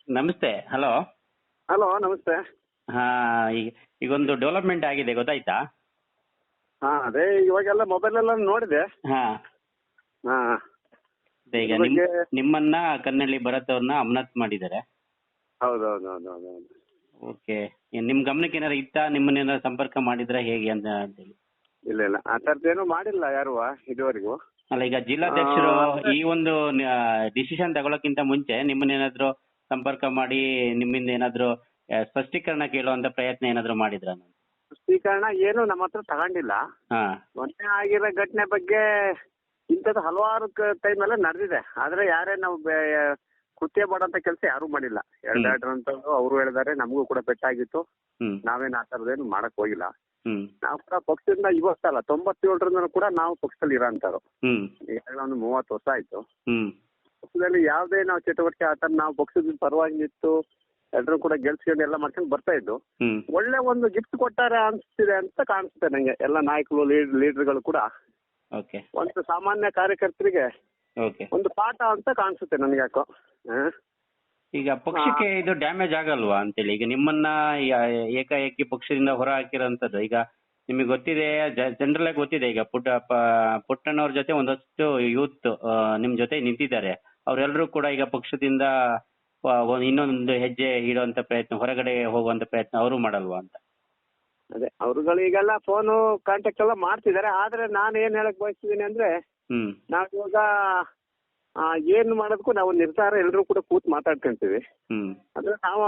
ನಮಸ್ತೆ. Hello. Hello, ನಮಸ್ತೆ. ಹಾ, ಈಗೊಂದು ಡೆವಲಪ್ಮೆಂಟ್ ಆಗಿದೆ, ಗೊತ್ತಾಯ್ತಾ? ಅದೇ ಇವಾಗೆಲ್ಲ ಮೊಬೈಲ್ ಎಲ್ಲ ನೋಡಿದೆ. ಹಾ, ಹಾ, ಈಗ ಇದ್ರ ಬಗ್ಗೆ- ನಿಮ್ಮನ್ನ ಕನ್ನಳ್ಳಿ ಭರತ್ ಅವ್ರನ್ನ ಅಮಾನತ್ ಮಾಡಿದ್ದಾರೆ. ಹೌದು. ಓಕೆ. ನಿಮ್ ಗಮನಕ್ಕೆ ಏನಾರ ಇತ್ತಾ? ನಿಮ್ಮನ್ನೇನಾರ ಸಂಪರ್ಕ ಮಾಡಿದ್ರ ಹೇಗೆ ಅಂತ ಹೇಳಿ? ಇಲ್ಲ ಆ ಥರದ್ದೇನು ಮಾಡಿಲ್ಲ ಯಾರುವ ಇದುವರೆಗೂ. ಅಲ್ಲ, ಈಗ ಜಿಲ್ಲಾಧ್ಯಕ್ಷರು ಈ ಒಂದು ಡಿಸಿಷನ್ ತಗೊಳಕ್ಕಿಂತ ಮುಂಚೆ ನಿಮ್ಮನ್ನೇನಾದ್ರು ಸಂಪರ್ಕ ಮಾಡಿ ನಿಮ್ಮಿಂದ ಏನಾದ್ರು ಸ್ಪಷ್ಟೀಕರಣ ಕೇಳುವಂತ ಪ್ರಯತ್ನ ಏನಾದ್ರು ಮಾಡಿದ್ರ? ಸ್ಪಷ್ಟೀಕರಣ ಏನು ನಮ್ಮ ಹತ್ರ ತಗೊಂಡಿಲ್ಲ. ಹಾ, ಮೊನ್ನೆ ಆಗಿರೋ ಘಟನೆ ಬಗ್ಗೆ ಇಂಥದ್ದು ಹಲವಾರು ಟೈಮ್ ಎಲ್ಲ ನಡೆದಿದೆ. ಆದ್ರೆ ಯಾರೇ ನಾವು ಕೃತ್ಯ ಮಾಡಂತ ಕೆಲಸ ಯಾರು ಮಾಡಿಲ್ಲ. ಅಂತ ಅವರು ಹೇಳಿದಾರೆ, ನಮಗೂ ಕೂಡ ಪೆಟ್ಟಾಗಿತ್ತು. ನಾವೇನು ಆ ಥರದ್ದೇನು ಮಾಡಕ್ ಹೋಗಿಲ್ಲ. ನಾವು ಕೂಡ ಪಕ್ಷದಿಂದ ಇವತ್ತಲ್ಲ 97ರಿಂದ ಕೂಡ ನಾವು ಪಕ್ಷದಲ್ಲಿ ಇರೋಂಥವ್ರು. ಈಗಾಗಲೇ ಒಂದು 30 ವರ್ಷ ಆಯ್ತು. ಪಕ್ಷದಲ್ಲಿ ಯಾವುದೇ ನಾವು ಚಟುವಟಿಕೆ ಆತರ ನಾವು ಪಕ್ಷದ ಪರವಾಗಿ ನಿಂತು ಎಲ್ಲರೂ ಕೂಡ ಗೆಲ್ಸ್ಕೊಂಡು ಎಲ್ಲ ಮಾಡ್ಕೊಂಡು ಬರ್ತಾ ಇದ್ದು. ಒಳ್ಳೆ ಒಂದು ಗಿಫ್ಟ್ ಕೊಟ್ಟಾರೆ ಅನ್ಸ್ತಿದೆ ಅಂತ ಕಾಣಿಸುತ್ತೆ ನಂಗೆ. ಎಲ್ಲ ನಾಯಕರು ಲೀಡರ್ಗಳು ಕೂಡ ಒಂದು ಸಾಮಾನ್ಯ ಕಾರ್ಯಕರ್ತರಿಗೆ ಒಂದು ಪಾಠ ಅಂತ ಕಾಣಿಸುತ್ತೆ ನನಗೆ ಯಾಕೋ. ಈಗ ಪಕ್ಷಕ್ಕೆ ಇದು ಡ್ಯಾಮೇಜ್ ಆಗಲ್ವಾ ಅಂತೇಳಿ? ಈಗ ನಿಮ್ಮನ್ನ ಏಕಾಏಕಿ ಪಕ್ಷದಿಂದ ಹೊರ ಹಾಕಿರೋಂಥದ್ದು. ಈಗ ನಿಮಗೆ ಗೊತ್ತಿದೆ, ಜನರಲ್ಲೇ ಗೊತ್ತಿದೆ, ಈಗ ಪುಟ್ಟಣ್ಣವ್ರ ಜೊತೆ ಒಂದಷ್ಟು ಯೂತ್ ನಿಮ್ ಜೊತೆ ನಿಂತಿದ್ದಾರೆ. ಅವರೆಲ್ಲರೂ ಕೂಡ ಈಗ ಪಕ್ಷದಿಂದ ಇನ್ನೊಂದು ಹೆಜ್ಜೆ ಇಡುವಂತ ಪ್ರಯತ್ನ, ಹೊರಗಡೆ ಹೋಗುವಂತ ಪ್ರಯತ್ನ ಅವರು ಮಾಡಲ್ವಾ ಅಂತ? ಅದೇ ಅವ್ರುಗಳಿಗೆಲ್ಲ ಫೋನು ಕಾಂಟ್ಯಾಕ್ಟ್ ಎಲ್ಲ ಮಾಡ್ತಿದ್ದಾರೆ. ಆದ್ರೆ ನಾನು ಏನ್ ಹೇಳಕ್ ಬಯಸ್ತಿದ್ದೀನಿ ಅಂದ್ರೆ, ನಾವ್ ಇವಾಗ ಏನ್ ಮಾಡೋದಕ್ಕೂ ನಾವು ನಿರ್ಧಾರ ಎಲ್ಲರೂ ಕೂಡ ಕೂತ್ ಮಾತಾಡ್ಕೊಂತೀವಿ. ಅಂದ್ರೆ ನಾವು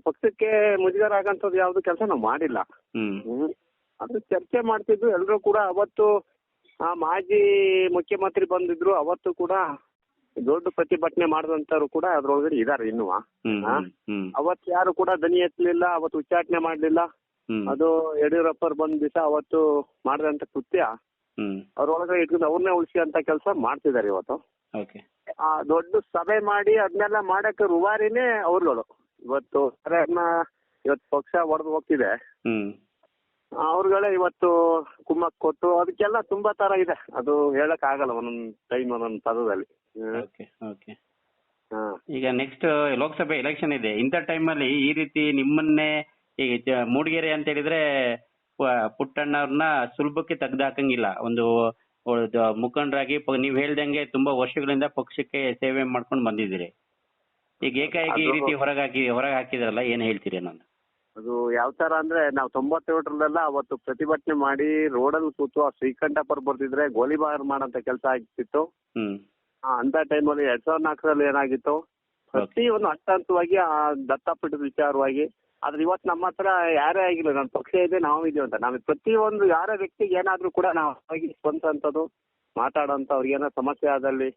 ಪಕ್ಷಕ್ಕೆ ಮುಜುಗರ ಆಗಂತದ್ದು ಯಾವ್ದು ಕೆಲಸ ನಾವು ಮಾಡಿಲ್ಲ. ಅದು ಚರ್ಚೆ ಮಾಡ್ತಿದ್ದು ಎಲ್ಲರೂ ಕೂಡ. ಅವತ್ತು ಮಾಜಿ ಮುಖ್ಯಮಂತ್ರಿ ಬಂದಿದ್ರು, ಅವತ್ತು ಕೂಡ ದೊಡ್ಡ ಪ್ರತಿಭಟನೆ ಮಾಡಿದಂತವ್ರು ಕೂಡ ಅದ್ರೊಳಗಡೆ ಇದಾರೆ ಇನ್ನೂ. ಅವತ್ತು ಯಾರು ಕೂಡ ದನಿ ಎತ್ತಲಿಲ್ಲ, ಅವತ್ತು ಉಚ್ಚಾಟನೆ ಮಾಡ್ಲಿಲ್ಲ. ಅದು ಯಡಿಯೂರಪ್ಪರು ಬಂದ ದಿವಸ ಅವತ್ತು ಮಾಡಿದಂತ ಕೃತ್ಯ ಅವ್ರೊಳಗಡೆ ಇಟ್ಕೊಂಡು ಅವ್ರನ್ನೇ ಉಳಿಸಿದಂತ ಕೆಲಸ ಮಾಡ್ತಿದ್ದಾರೆ ಇವತ್ತು. ದೊಡ್ಡ ಸಭೆ ಮಾಡಿ ಅದನ್ನೆಲ್ಲ ಮಾಡಕ್ಕೆ ರುವಾರಿನೇ ಅವ್ರುಗಳು. ಇವತ್ತು ಪಕ್ಷ ಹೊಡೆದು ಹೋಗ್ತಿದೆ, ಅವ್ರುಗಳೇ ಇವತ್ತು ಕುಮ್ಮಕ್ ಕೊಟ್ಟು ಅದಕ್ಕೆಲ್ಲ ತುಂಬಾ ತರ ಇದೆ. ಅದು ಹೇಳಕ್ ಆಗಲ್ಲ ಒಂದೊಂದ್ ಟೈಮ್ ಒಂದೊಂದ್ ಪದದಲ್ಲಿ. ಈಗ ನೆಕ್ಸ್ಟ್ ಲೋಕಸಭೆ ಎಲೆಕ್ಷನ್ ಇದೆ. ಇಂಥ ಟೈಮಲ್ಲಿ ಈ ರೀತಿ ನಿಮ್ಮನ್ನೇ ಈಗ ಮೂಡಿಗೆರೆ ಅಂತ ಹೇಳಿದ್ರೆ ಪುಟ್ಟಣ್ಣವ್ರನ್ನ ಸುಲಭಕ್ಕೆ ತೆಗ್ದಾಕಂಗಿಲ್ಲ. ಒಂದು ಮುಖಂಡರಾಗಿ ನೀವ್ ಹೇಳ್ದಂಗೆ ತುಂಬಾ ವರ್ಷಗಳಿಂದ ಪಕ್ಷಕ್ಕೆ ಸೇವೆ ಮಾಡ್ಕೊಂಡು ಬಂದಿದ್ದೀರಿ. ಈಗ ಏಕಾಏಕಿ ಈ ರೀತಿ ಹೊರಗೆ ಹಾಕಿದ್ರಲ್ಲ, ಏನ್ ಹೇಳ್ತೀರಿ ಅನ್ನೋದು? ಅದು ಯಾವ ತರ ಅಂದ್ರೆ, ನಾವು 97ರಲ್ಲೆಲ್ಲ ಅವತ್ತು ಪ್ರತಿಭಟನೆ ಮಾಡಿ ರೋಡಲ್ಲಿ ಕೂತು ಆ ಶ್ರೀಕಂಠಪುರ ಬರ್ತಿದ್ರೆ ಗೋಲಿಬಾರ್ ಮಾಡಂತ ಕೆಲಸ ಆಗ್ತಿತ್ತು. ಅಂತ ಟೈಮಲ್ಲಿ 2004ರಲ್ಲಿ ಏನಾಗಿತ್ತು, ಪ್ರತಿ ಒಂದು ಹಂತವಾಗಿ ಆ ದತ್ತಪೀಠದ ವಿಚಾರವಾಗಿ. ಆದ್ರೆ ಇವತ್ತು ನಮ್ಮ ಹತ್ರ ಯಾರೇ ಆಗಿಲ್ಲ, ನನ್ನ ಪಕ್ಷ ಇದೆ, ನಾವು ಇದೀವಿ ಅಂತ. ನಾವು ಪ್ರತಿಯೊಂದು ಯಾರೇ ವ್ಯಕ್ತಿಗೆ ಏನಾದ್ರೂ ಕೂಡ ನಾವು ಹೋಗಿ ಸ್ಪಂದಿಸೋಂಥದ್ದು, ಮಾತಾಡೋಂಥ, ಅವ್ರಿಗೆ ಏನೋ ಸಮಸ್ಯೆ ಆದಲ್ಲಿ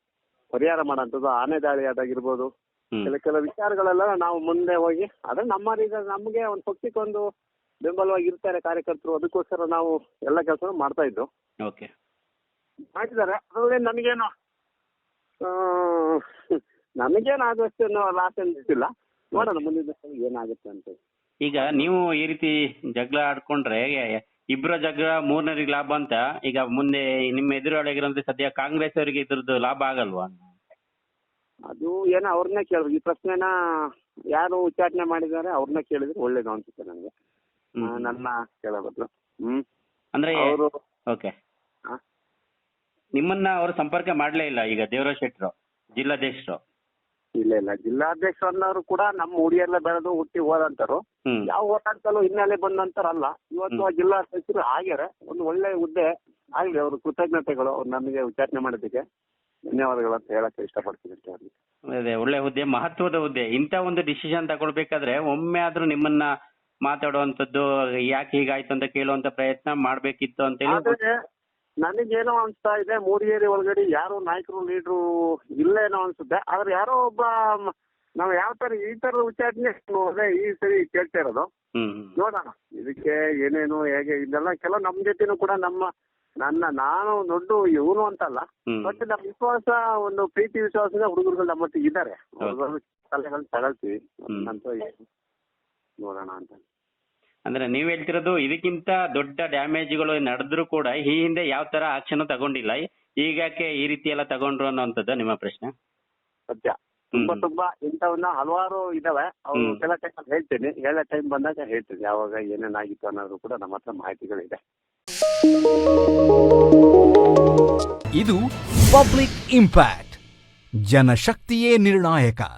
ಪರಿಹಾರ ಮಾಡೋಂಥದ್ದು, ಆನೆ ದಾಳಿ ಆದಾಗಿರ್ಬೋದು, ಕೆಲವು ವಿಚಾರಗಳೆಲ್ಲ ನಾವು ಮುಂದೆ ಹೋಗಿ ಅದೇ ನಮಗೆ ಒಂದು ಪಕ್ಷಕ್ಕೆ ಒಂದು ಬೆಂಬಲವಾಗಿ ಇರ್ತಾರೆ ಕಾರ್ಯಕರ್ತರು. ಅದಕ್ಕೋಸ್ಕರ ನಾವು ಎಲ್ಲ ಕೆಲಸ ಮಾಡ್ತಾ ಇದ್ದು ಮಾಡಿದ್ದಾರೆ. ಅದರಲ್ಲಿ ನಮಗೇನಾದಷ್ಟು ಲಾಸ್ ಏನಿಲ್ಲ. ನೋಡೋಣ ಮುಂದಿನ ಏನಾಗುತ್ತೆ ಅಂತ. ಈಗ ನೀವು ಈ ರೀತಿ ಜಗಳ ಆಡ್ಕೊಂಡ್ರೆ ಇಬ್ಬರ ಜಗಳ ಮೂರನೇರಿಗೆ ಲಾಭ ಅಂತ, ಈಗ ಮುಂದೆ ನಿಮ್ಮ ಎದುರಾಳಿಗಿರಂದ್ರೆ ಸದ್ಯ ಕಾಂಗ್ರೆಸ್ ಅವರಿಗೆ ಇದ್ರದ್ದು ಲಾಭ ಆಗಲ್ವಾ? ಅದು ಏನೋ ಅವ್ರನ್ನೇ ಕೇಳಿದ್ರು ಈ ಪ್ರಶ್ನೆನ. ಯಾರು ಉಚ್ಚಾಟನೆ ಮಾಡಿದ್ದಾರೆ ಅವ್ರನ್ನ ಕೇಳಿದ್ರೆ ಒಳ್ಳೇದು ಅನ್ಸುತ್ತೆ ನನಗೆ, ನನ್ನ ಕೇಳೋ ಬದಲು. ಅಂದ್ರೆ ಓಕೆ, ನಿಮ್ಮನ್ನ ಅವರು ಸಂಪರ್ಕ ಮಾಡ್ಲೇ ಇಲ್ಲ ಈಗ ದೇವರಾಜ್ ಶೆಟ್ಟರು ಜಿಲ್ಲಾಧ್ಯಕ್ಷರು? ಇಲ್ಲ, ಜಿಲ್ಲಾಧ್ಯಕ್ಷ ಅನ್ನೋರು ಕೂಡ ನಮ್ಮ ಹುಡಿಯೆಲ್ಲ ಬೆಳೆದು ಹುಟ್ಟಿ ಹೋದಂತರು. ಯಾವ ಹೋರಾಟದಲ್ಲೂ ಹಿನ್ನೆಲೆ ಬಂದಂತರಲ್ಲ. ಇವತ್ತು ಜಿಲ್ಲಾಧ್ಯಕ್ಷರು ಆಗ್ಯಾರ, ಒಂದು ಒಳ್ಳೆ ಹುದ್ದೆ ಆಗ್ಲಿ. ಅವ್ರ ಕೃತಜ್ಞತೆಗಳು, ಅವ್ರು ನಮಗೆ ಉಚ್ಚಾಟನೆ ಮಾಡೋದಕ್ಕೆ ಧನ್ಯವಾದಗಳು ಅಂತ ಹೇಳಕ್ಕೆ ಇಷ್ಟಪಡ್ತೀನಿ ಅವ್ರಿಗೆ. ಅದೇ ಒಳ್ಳೆ ಹುದ್ದೆ, ಮಹತ್ವದ ಹುದ್ದೆ. ಇಂಥ ಒಂದು ಡಿಸಿಷನ್ ತಗೊಳ್ಬೇಕಾದ್ರೆ ಒಮ್ಮೆ ಆದ್ರೂ ನಿಮ್ಮನ್ನ ಮಾತಾಡುವಂತದ್ದು, ಯಾಕೆ ಹೀಗಾಯ್ತು ಅಂತ ಕೇಳುವಂತ ಪ್ರಯತ್ನ ಮಾಡ್ಬೇಕಿತ್ತು ಅಂತ ಹೇಳಿ ನನಗೇನೋ ಅನ್ಸ್ತಾ ಇದೆ. ಮೂಡಿಗೆರೆ ಒಳಗಡೆ ಯಾರೋ ನಾಯಕರು ಲೀಡ್ರು ಇಲ್ಲೇನೋ ಅನ್ಸುತ್ತೆ. ಆದ್ರೆ ಯಾರೋ ಒಬ್ಬ ನಾವು ಯಾವ ತರ ಈ ತರ ಉಚ್ಚಾಟನೆ ಈ ಸರಿ ಕೇಳ್ತಾ ಇರೋದು. ನೋಡೋಣ ಇದಕ್ಕೆ ಏನೇನು ಹೇಗೆ ಇದೆಲ್ಲ. ಕೆಲವು ನಮ್ ಜೊತೆನೂ ಕೂಡ ನಾನು ದೊಡ್ಡ ಇವನು ಅಂತಲ್ಲ, ಬಟ್ ನಮ್ಮ ವಿಶ್ವಾಸ, ಒಂದು ಪ್ರೀತಿ ವಿಶ್ವಾಸದ ಹುಡುಗರುಗಳು ನಮ್ಮ ಒಟ್ಟಿಗೆ ಇದ್ದಾರೆ. ಸಲಹೆಗಳನ್ನ ತಗೊಳ್ತೀವಿ ಅಂತ ನೋಡೋಣ ಅಂತ. ಅಂದ್ರೆ ನೀವ್ ಹೇಳ್ತಿರೋದು ಇದಕ್ಕಿಂತ ದೊಡ್ಡ ಡ್ಯಾಮೇಜ್ಗಳು ನಡೆದ್ರು ಕೂಡ ಈ ಹಿಂದೆ ಯಾವ ತರ ಆಕ್ಷನ್ ತಗೊಂಡಿಲ್ಲ, ಈಗಕ್ಕೆ ಈ ರೀತಿ ಎಲ್ಲ ತಗೊಂಡ್ರು ಅನ್ನೋಂಥದ್ದು ನಿಮ್ಮ ಪ್ರಶ್ನೆ? ಸತ್ಯ. ತುಂಬಾ ಇಂಥವನ್ನ ಹಲವಾರು ಇದಾವೆ. ಅವ್ರು ಕೆಲ ಟೈಮ್ ಹೇಳ್ತೀನಿ, ಹೇಳೋ ಟೈಮ್ ಬಂದಾಗ ಹೇಳ್ತೀನಿ ಯಾವಾಗ ಏನೇನಾಗಿತ್ತು ಅನ್ನೋದು ಕೂಡ ನಮ್ಮ ಹತ್ರ ಮಾಹಿತಿಗಳಿದೆ. ಇದು ಪಬ್ಲಿಕ್ ಇಂಪ್ಯಾಕ್ಟ್. ಜನಶಕ್ತಿಯೇ ನಿರ್ಣಾಯಕ.